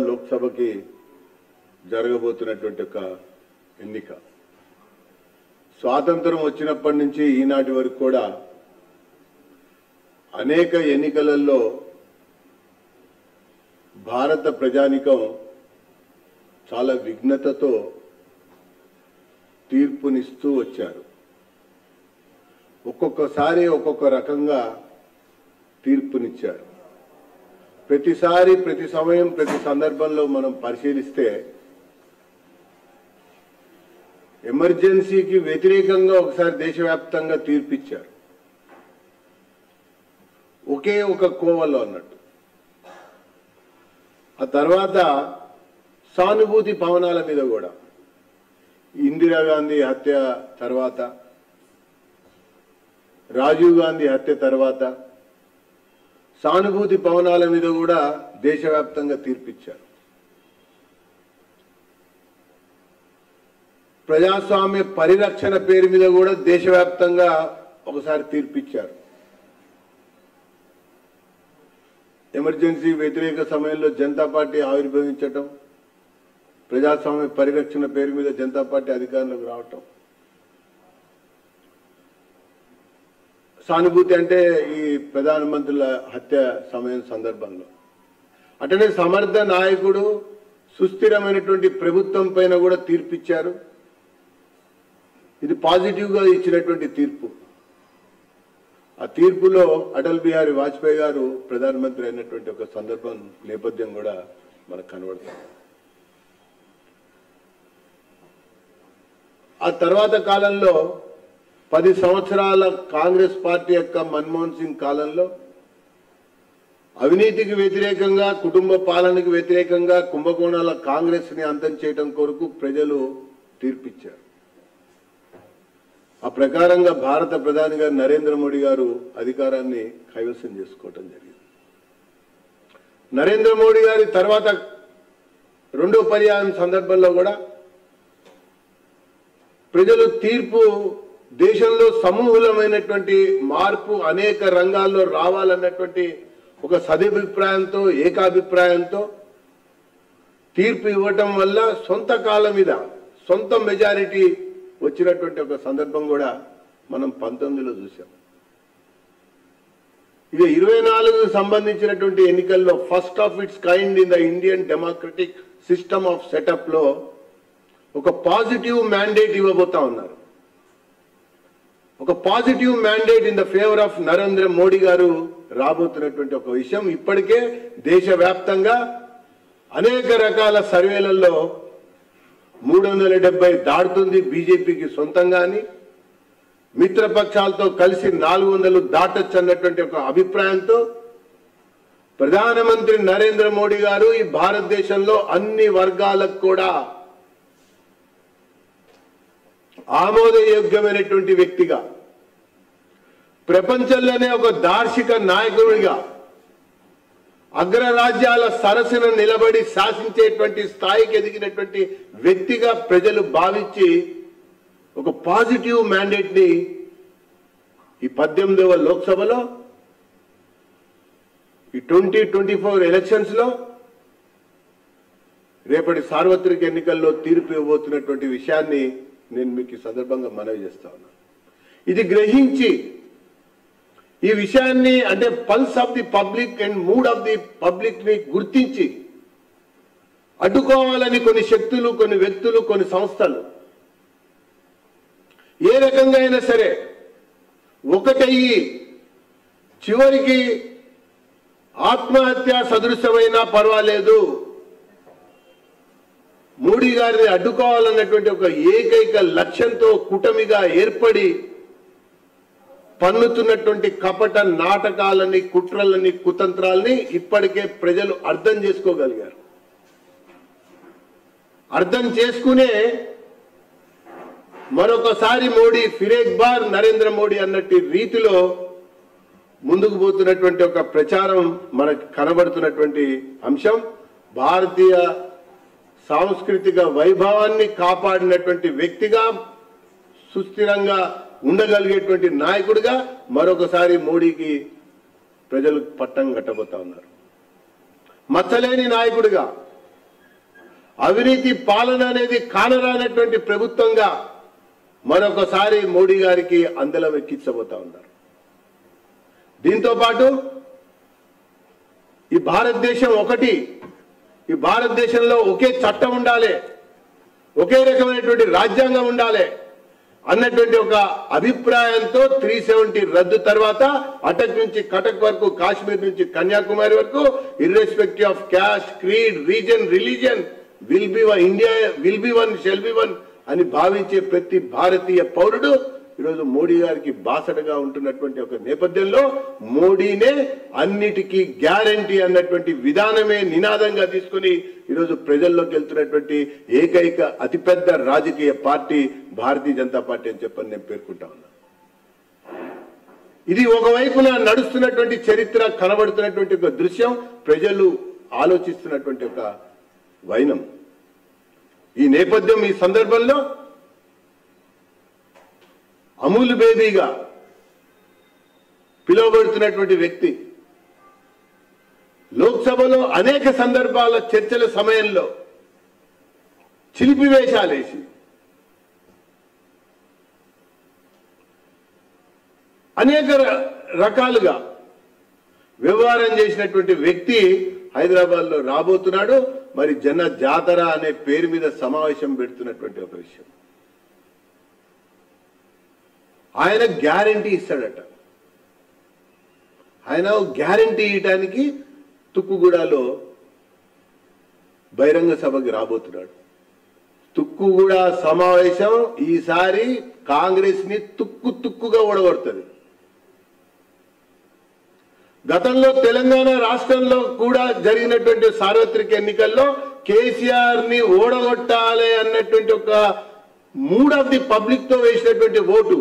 లోక్సభకి జరగబోతున్నటువంటి ఒక ఎన్నిక స్వాతంత్రం వచ్చినప్పటి నుంచి ఈనాటి వరకు కూడా అనేక ఎన్నికలలో భారత ప్రజానికం చాలా విఘ్నతతో తీర్పునిస్తూ వచ్చారు. ఒక్కొక్కసారి ఒక్కొక్క రకంగా తీర్పునిచ్చారు. ప్రతిసారి ప్రతి సమయం ప్రతి సందర్భంలో మనం పరిశీలిస్తే ఎమర్జెన్సీకి వ్యతిరేకంగా ఒకసారి దేశవ్యాప్తంగా తీర్పిచ్చారు, ఒకే ఒక కోవలో అన్నట్టు. ఆ తర్వాత సానుభూతి పవనాల మీద కూడా ఇందిరాగాంధీ హత్య తర్వాత, రాజీవ్ గాంధీ హత్య తర్వాత సానుభూతి పవనాల మీద కూడా దేశవ్యాప్తంగా తీర్పిచ్చారు. ప్రజాస్వామ్య పరిరక్షణ పేరు మీద కూడా దేశవ్యాప్తంగా ఒకసారి తీర్పిచ్చారు. ఎమర్జెన్సీ వ్యతిరేక సమయంలో జనతా పార్టీ ఆవిర్భవించటం, ప్రజాస్వామ్య పరిరక్షణ పేరు మీద జనతా పార్టీ అధికారంలోకి రావటం, సానుభూతి అంటే ఈ ప్రధానమంత్రుల హత్య సమయం సందర్భంలో. అటనే సమర్థ నాయకుడు, సుస్థిరమైనటువంటి ప్రభుత్వం పైన కూడా తీర్పిచ్చారు. ఇది పాజిటివ్గా ఇచ్చినటువంటి తీర్పు. ఆ తీర్పులో అటల్ బిహారీ వాజ్పేయి గారు ప్రధానమంత్రి అయినటువంటి ఒక సందర్భం నేపథ్యం కూడా మనకు కనబడుతుంది. ఆ తర్వాత కాలంలో 10 సంవత్సరాల కాంగ్రెస్ పార్టీ యొక్క మన్మోహన్ సింగ్ కాలంలో అవినీతికి వ్యతిరేకంగా, కుటుంబ పాలనకు వ్యతిరేకంగా కుంభకోణాల కాంగ్రెస్ ని అంతం చేయడం కొరకు ప్రజలు తీర్పిచ్చారు. ఆ ప్రకారంగా భారత ప్రధానిగా నరేంద్ర మోడీ గారు అధికారాన్ని కైవసం చేసుకోవటం జరిగింది. నరేంద్ర మోడీ గారి తర్వాత రెండో పర్యాయం సందర్భంలో కూడా ప్రజలు తీర్పు, దేశంలో సమూలమైనటువంటి మార్పు అనేక రంగాల్లో రావాలన్నటువంటి ఒక సదభిప్రాయంతో, ఏకాభిప్రాయంతో తీర్పు ఇవ్వటం వల్ల సొంత కాళ్ళ మీద సొంత మెజారిటీ వచ్చినటువంటి ఒక సందర్భం కూడా మనం 19లో చూసాం. ఇక 24కు సంబంధించినటువంటి ఎన్నికల్లో first of it's kind in the Indian democratic system of setup లో ఒక పాజిటివ్ మ్యాండేట్ ఇవ్వబోతా ఉన్నారు. ఒక positive mandate in the favour of Narendra Modi గారు రాబోతున్నటువంటి ఒక విషయం ఇప్పటికే దేశవ్యాప్తంగా అనేక రకాల సర్వేలలో 370 దాటుతుంది బీజేపీకి సొంతంగాని, మిత్రపక్షాలతో కలిసి 400 దాటొచ్చు అన్నటువంటి ఒక అభిప్రాయంతో ప్రధానమంత్రి నరేంద్ర మోడీ గారు ఈ భారతదేశంలో అన్ని వర్గాలకు కూడా ఆమోదయోగ్యమైనటువంటి వ్యక్తిగా, ప్రపంచంలోనే ఒక దార్శనిక నాయకుడిగా, అగ్రరాజ్యాల సరసన నిలబడి శాసించేటువంటి స్థాయికి ఎదిగినటువంటి వ్యక్తిగా ప్రజలు భావించి ఒక పాజిటివ్ మ్యాండేట్ ని ఈ 18వ లోక్సభలో, ఈ 2024 ఎలక్షన్స్ లో, రేపటి సార్వత్రిక ఎన్నికల్లో తీర్పు ఇవ్వబోతున్నటువంటి విషయాన్ని నేను మీకు ఈ సందర్భంగా మనవి చేస్తా ఉన్నాను. ఇది గ్రహించి ఈ విషయాన్ని, అంటే pulse of the public and mood of the public ని గుర్తించి అడ్డుకోవాలని కొన్ని శక్తులు, కొన్ని వ్యక్తులు, కొన్ని సంస్థలు ఏ రకంగా అయినా సరే ఒకటయ్యి చివరికి ఆత్మహత్య సదృశమైనా పర్వాలేదు, మోడీ గారిని అడ్డుకోవాలన్నటువంటి ఒక ఏకైక లక్ష్యంతో కూటమిగా ఏర్పడి పన్నుతున్నటువంటి కపట నాటకాలని, కుట్రలని, కుతంత్రాలని ఇప్పటికే ప్రజలు అర్థం చేసుకోగలిగారు. అర్థం చేసుకునే మరొకసారి మోడీ ఫిరేక్ బార్ నరేంద్ర మోడీ అన్నట్టు రీతిలో ముందుకు పోతున్నటువంటి ఒక ప్రచారం మనకు కనబడుతున్నటువంటి అంశం. భారతీయ సాంస్కృతిక వైభవాన్ని కాపాడినటువంటి వ్యక్తిగా, సుస్థిరంగా ఉండగలిగేటువంటి నాయకుడిగా మరొకసారి మోడీకి ప్రజలు పట్టం కట్టబోతా ఉన్నారు. మచ్చలేని నాయకుడిగా, అవినీతి పాలన అనేది కానరానటువంటి ప్రభుత్వంగా మరొకసారి మోడీ గారికి అందలం ఎక్కించబోతా ఉన్నారు. దీంతో పాటు ఈ భారతదేశం ఒకటి, ఈ భారతదేశంలో ఒకే చట్టం ఉండాలి, ఒకే రకమైనటువంటి రాజ్యాంగం ఉండాలి అన్నటువంటి ఒక అభిప్రాయంతో 370 రద్దు తర్వాత అటక్ నుంచి కటక్ వరకు, కాశ్మీర్ నుంచి కన్యాకుమారి వరకు irrespective of caste, creed, reason, religion India will be one, shall be one అని భావించే ప్రతి భారతీయ పౌరుడు ఈరోజు మోడీ గారికి బాసటగా ఉంటున్నటువంటి ఒక నేపథ్యంలో మోడీనే అన్నిటికీ గ్యారంటీ అన్నటువంటి విధానమే నినాదంగా తీసుకుని ఈరోజు ప్రజల్లోకి వెళ్తున్నటువంటి ఏకైక అతిపెద్ద రాజకీయ పార్టీ భారతీయ జనతా పార్టీ అని చెప్పని నేను పేర్కొంటా ఉన్నా. ఇది ఒకవైపున నడుస్తున్నటువంటి చరిత్ర, కనబడుతున్నటువంటి ఒక దృశ్యం, ప్రజలు ఆలోచిస్తున్నటువంటి ఒక వైనం. ఈ నేపథ్యం, ఈ సందర్భంలో అమూల్ బేబీగా పిలువబడుతున్నటువంటి వ్యక్తి లోక్సభలో అనేక సందర్భాల చర్చల సమయంలో చిలిపివేషాలేసి అనేక రకాలుగా వ్యవహారం చేసినటువంటి వ్యక్తి హైదరాబాద్ లో రాబోతున్నాడు. మరి జన జాతర అనే పేరు మీద సమావేశం పెడుతున్నటువంటి ఒక విషయం. ఆయన గ్యారంటీ ఇస్తాడట. ఆయన గ్యారంటీ ఇవ్వడానికి తుక్కుగూడలో బహిరంగ సభకి రాబోతున్నాడు. తుక్కుగూడ సమావేశం ఈసారి కాంగ్రెస్ ని తుక్కుగా ఓడగొడుతుంది. గతంలో తెలంగాణ రాష్ట్రంలో కూడా జరిగినటువంటి సార్వత్రిక ఎన్నికల్లో కేసీఆర్ ని ఓడగొట్టాలి అన్నటువంటి ఒక మూడ్ ఆఫ్ ది పబ్లిక్ తో వేసినటువంటి ఓటు.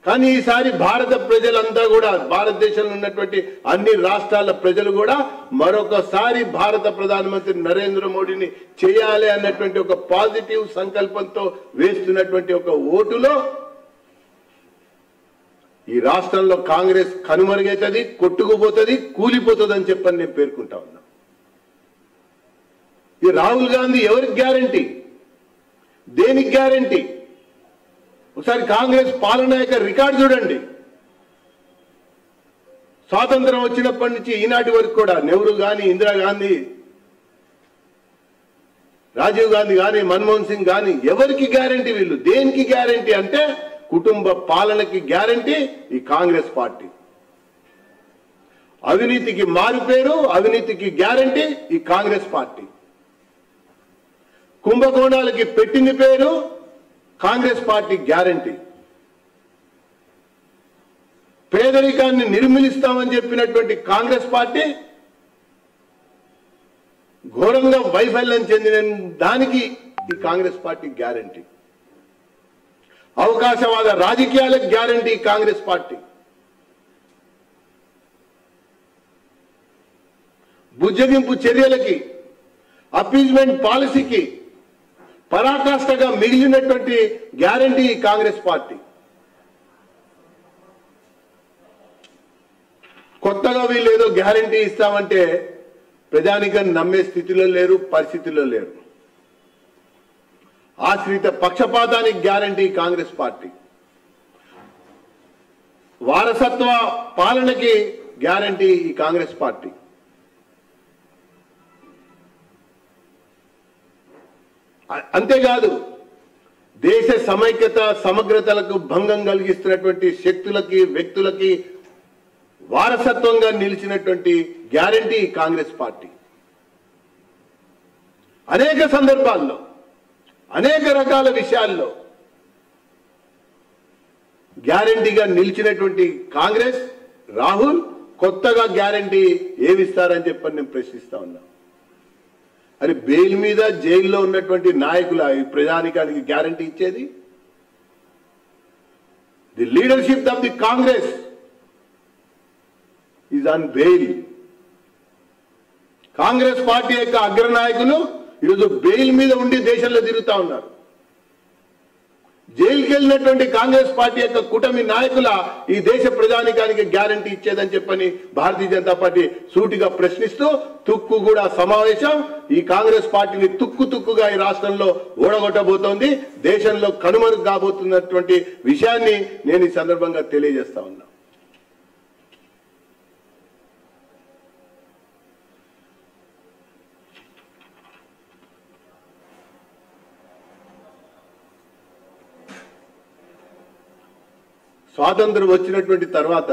కానీ ఈసారి భారత ప్రజలంతా కూడా, భారతదేశంలో ఉన్నటువంటి అన్ని రాష్ట్రాల ప్రజలు కూడా మరొకసారి భారత ప్రధానమంత్రి నరేంద్ర మోడీని చేయాలి అన్నటువంటి ఒక పాజిటివ్ సంకల్పంతో వేస్తున్నటువంటి ఒక ఓటులో ఈ రాష్ట్రంలో కాంగ్రెస్ కనుమరుగైతుంది, కొట్టుకుపోతుంది, కూలిపోతుంది అని చెప్పని నేను పేర్కొంటా ఉన్నా. ఈ రాహుల్ గాంధీ ఎవరికి గ్యారంటీ? దేనికి గ్యారంటీ? ఒకసారి కాంగ్రెస్ పాలన యొక్క రికార్డు చూడండి. స్వాతంత్రం వచ్చినప్పటి నుంచి ఈనాటి వరకు కూడా నెహ్రూ గాని, ఇందిరాగాంధీ, రాజీవ్ గాంధీ గాని, మన్మోహన్ సింగ్ గాని ఎవరికి గ్యారంటీ? వీళ్ళు దేనికి గ్యారంటీ అంటే కుటుంబ పాలనకి గ్యారంటీ ఈ కాంగ్రెస్ పార్టీ. అవినీతికి మారుపేరు, అవినీతికి గ్యారంటీ ఈ కాంగ్రెస్ పార్టీ. కుంభకోణాలకి పెట్టింది పేరు కాంగ్రెస్ పార్టీ గ్యారంటీ. పేదరికాన్ని నిర్మూలిస్తామని చెప్పినటువంటి కాంగ్రెస్ పార్టీ ఘోరంగా వైఫల్యం చెందిన దానికి ఈ కాంగ్రెస్ పార్టీ గ్యారంటీ. అవకాశవాద రాజకీయాలకు గ్యారంటీ కాంగ్రెస్ పార్టీ. బుజ్జగింపు చర్యలకి, అపీజ్మెంట్ పాలసీకి పరాకాష్ఠగా మిగిలినటువంటి గ్యారంటీ కాంగ్రెస్ పార్టీ. కొత్తగా వీళ్ళు ఏదో గ్యారంటీ ఇస్తామంటే ప్రజానికం నమ్మే స్థితిలో లేరు, పరిస్థితిలో లేరు. ఆశ్రిత పక్షపాతానికి గ్యారంటీ కాంగ్రెస్ పార్టీ. వారసత్వ పాలనకి గ్యారంటీ ఈ కాంగ్రెస్ పార్టీ. అంతేకాదు దేశ సమైక్యత, సమగ్రతలకు భంగం కలిగిస్తున్నటువంటి శక్తులకి, వ్యక్తులకి వారసత్వంగా నిలిచినటువంటి గ్యారంటీ కాంగ్రెస్ పార్టీ. అనేక సందర్భాల్లో, అనేక రకాల విషయాల్లో గ్యారంటీగా నిలిచినటువంటి కాంగ్రెస్, రాహుల్ కొత్తగా గ్యారంటీ ఏమిస్తారని చెప్పని నేను ప్రశ్నిస్తా ఉన్నా. అరే బెయిల్ మీద జైల్లో ఉన్నటువంటి నాయకుల ఈ ప్రజానికానికి గ్యారంటీ ఇచ్చేది? The leadership of the Congress is on bail. Congress party యొక్క అగ్రనాయకులు ఈరోజు బెయిల్ మీద ఉండి దేశంలో తిరుగుతా ఉన్నారు. జైలుకి వెళ్ళినటువంటి కాంగ్రెస్ పార్టీ యొక్క కూటమి నాయకుల ఈ దేశ ప్రజానికానికి గ్యారంటీ ఇచ్చేదని చెప్పని భారతీయ జనతా పార్టీ సూటిగా ప్రశ్నిస్తూ తుక్కు కూడా సమావేశం ఈ కాంగ్రెస్ పార్టీని తుక్కుగా ఈ రాష్ట్రంలో ఓడగొట్టబోతోంది, దేశంలో కనుమరుగు కాబోతున్నటువంటి విషయాన్ని నేను ఈ సందర్భంగా తెలియజేస్తా ఉన్నా. స్వాతంత్రం వచ్చినటువంటి తర్వాత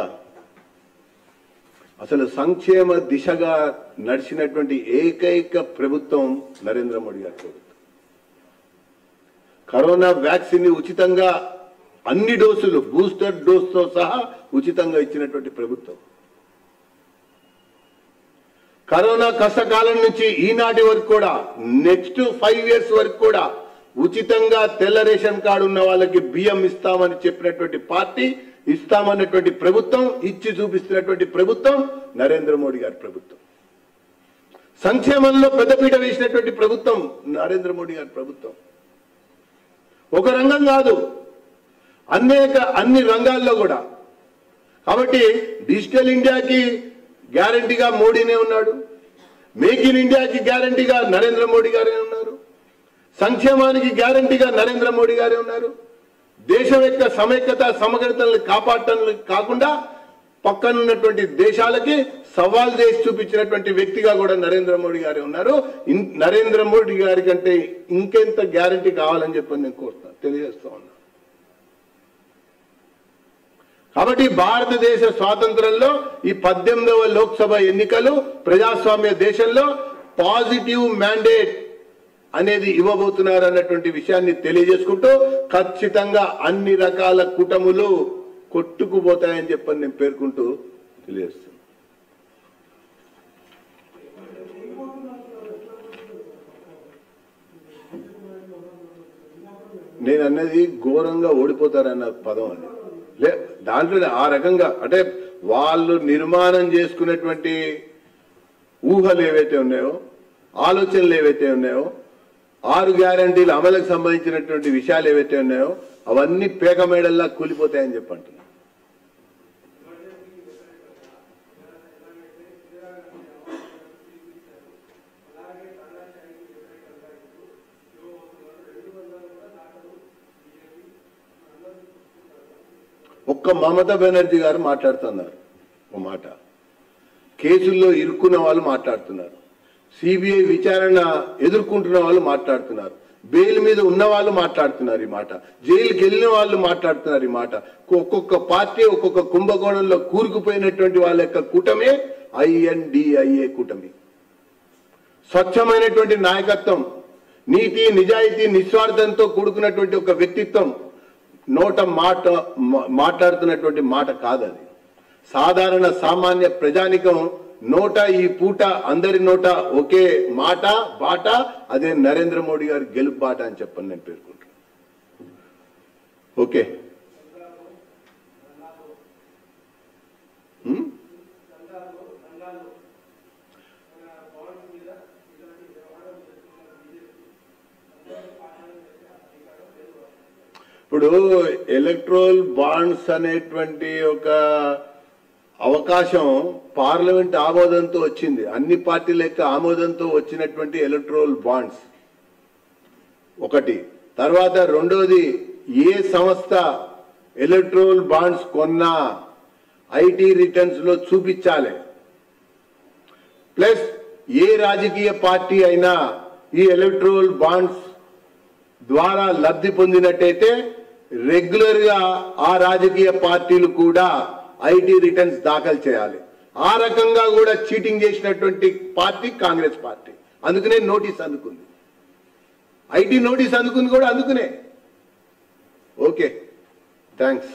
అసలు సంక్షేమ దిశగా నడిచినటువంటి ఏకైక ప్రభుత్వం నరేంద్ర మోడీ గారి ప్రభుత్వం. కరోనా వ్యాక్సిన్ ఉచితంగా అన్ని డోసులు బూస్టర్ డోస్తో సహా ఉచితంగా ఇచ్చినటువంటి ప్రభుత్వం. కరోనా కష్టకాలం నుంచి ఈనాటి వరకు కూడా నెక్స్ట్ 5 years వరకు కూడా ఉచితంగా తెల్ల రేషన్ కార్డు ఉన్న వాళ్ళకి బియ్యం ఇస్తామని చెప్పినటువంటి పార్టీ, ఇస్తామన్నటువంటి ప్రభుత్వం, ఇచ్చి చూపిస్తున్నటువంటి ప్రభుత్వం నరేంద్ర మోడీ గారి ప్రభుత్వం. సంక్షేమంలో పెద్దపీట వేసినటువంటి ప్రభుత్వం నరేంద్ర మోడీ గారి ప్రభుత్వం. ఒక రంగం కాదు, అన్ని రంగాల్లో కూడా. కాబట్టి డిజిటల్ ఇండియాకి గ్యారంటీగా మోడీనే ఉన్నాడు, మేక్ ఇన్ ఇండియాకి గ్యారంటీగా నరేంద్ర మోడీ గారే ఉన్నారు, సంక్షేమానికి గ్యారంటీగా నరేంద్ర మోడీ గారే ఉన్నారు. దేశం యొక్క సమైక్యత సమగ్రతలను కాపాడటం కాకుండా పక్కనున్నటువంటి దేశాలకి సవాల్ చేసి చూపించినటువంటి వ్యక్తిగా కూడా నరేంద్ర మోడీ గారే ఉన్నారు. నరేంద్ర మోడీ గారి కంటే ఇంకెంత గ్యారంటీ కావాలని చెప్పి నేను తెలియజేస్తా ఉన్నా. కాబట్టి భారతదేశ స్వాతంత్రంలో ఈ 18వ లోక్సభ ఎన్నికలు ప్రజాస్వామ్య దేశంలో పాజిటివ్ మ్యాండేట్ అనేది ఇవ్వబోతున్నారు అన్నటువంటి విషయాన్ని తెలియజేసుకుంటూ ఖచ్చితంగా అన్ని రకాల కూటములు కొట్టుకుపోతాయని చెప్పని నేను పేర్కొంటూ తెలియజేస్తాను. నేను అన్నది ఘోరంగా ఓడిపోతారన్న పదం అని దాంట్లో ఆ రకంగా అంటే వాళ్ళు నిర్మాణం చేసుకున్నటువంటి ఊహలు ఏవైతే ఉన్నాయో, ఆలోచనలు ఏవైతే ఉన్నాయో, 6 గ్యారంటీల అమలుకు సంబంధించినటువంటి విషయాలు ఏవైతే ఉన్నాయో అవన్నీ పేక మేడల్లా కూలిపోతాయని చెప్పంటున్నా. ఒక్క మమతా బెనర్జీ గారు మాట్లాడుతున్నారు ఒక మాట, కేసుల్లో ఇరుక్కున్న వాళ్ళు మాట్లాడుతున్నారు, సిబిఐ విచారణ ఎదుర్కొంటున్న వాళ్ళు మాట్లాడుతున్నారు, బెయిల్ మీద ఉన్న వాళ్ళు మాట్లాడుతున్నారు ఈ మాట, జైలుకి వెళ్ళిన వాళ్ళు మాట్లాడుతున్నారు ఈ మాట. ఒక్కొక్క పార్టీ ఒక్కొక్క కుంభకోణంలో కూరుకుపోయినటువంటి వాళ్ళ యొక్క కూటమే INDIA కూటమి. స్వచ్ఛమైనటువంటి నాయకత్వం, నీతి నిజాయితీ నిస్వార్థంతో కూడుకున్నటువంటి ఒక వ్యక్తిత్వం నోట మాట్లాడుతున్నటువంటి మాట కాదది. సాధారణ సామాన్య ప్రజానికం నోట ఈ పూట అందరి నోట ఒకే మాట బాట, అదే నరేంద్ర మోడీ గారి గెలుపు బాట అని చెప్పని నేను పేర్కొంటాను. ఓకే, ఇప్పుడు ఎలక్ట్రల్ బాండ్స్ అనేటువంటి ఒక అవకాశం పార్లమెంట్ ఆమోదంతో వచ్చింది, అన్ని పార్టీల యొక్క ఆమోదంతో వచ్చినటువంటి ఎలక్ట్రల్ బాండ్స్ ఒకటి. తర్వాత రెండోది, ఏ సంస్థ ఎలక్ట్రల్ బాండ్స్ కొన్నా ఐటీ రిటర్న్స్ లో చూపించాలి. ప్లస్ ఏ రాజకీయ పార్టీ అయినా ఈ ఎలక్ట్రల్ బాండ్స్ ద్వారా లబ్ధి పొందినట్టయితే రెగ్యులర్ గా ఆ రాజకీయ పార్టీలు కూడా ఐటీ రిటర్న్స్ దాఖలు చేయాలి. ఆ రకంగా కూడా చీటింగ్ చేసినటువంటి పార్టీ కాంగ్రెస్ పార్టీ. అందుకనే నోటీస్ అందుకుంది, ఐటీ నోటీస్ అందుకుంది కూడా అందుకునే. Okay, thanks.